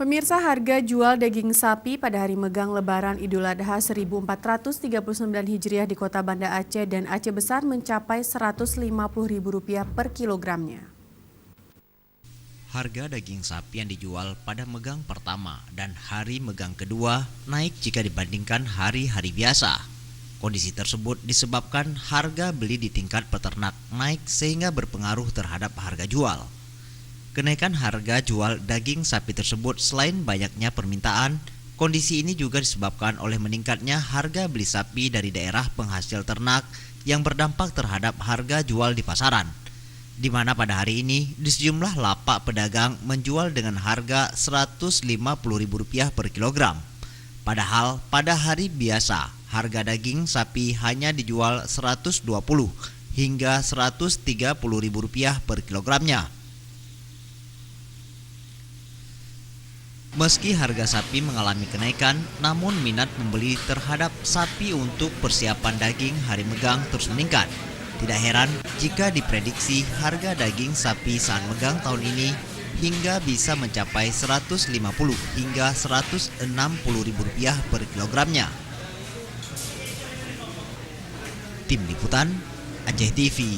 Pemirsa, harga jual daging sapi pada hari megang Lebaran Idul Adha 1439 Hijriah di Kota Banda Aceh dan Aceh Besar mencapai Rp150.000 per kilogramnya. Harga daging sapi yang dijual pada megang pertama dan hari megang kedua naik jika dibandingkan hari-hari biasa. Kondisi tersebut disebabkan harga beli di tingkat peternak naik sehingga berpengaruh terhadap harga jual. Kenaikan harga jual daging sapi tersebut selain banyaknya permintaan, kondisi ini juga disebabkan oleh meningkatnya harga beli sapi dari daerah penghasil ternak yang berdampak terhadap harga jual di pasaran. Di mana pada hari ini di sejumlah lapak pedagang menjual dengan harga Rp150.000 per kilogram. Padahal pada hari biasa harga daging sapi hanya dijual Rp120 hingga Rp130.000 per kilogramnya. Meski harga sapi mengalami kenaikan, namun minat pembeli terhadap sapi untuk persiapan daging hari megang terus meningkat. Tidak heran jika diprediksi harga daging sapi saat megang tahun ini hingga bisa mencapai Rp150 hingga Rp160.000 per kilogramnya. Tim Liputan, Aceh TV.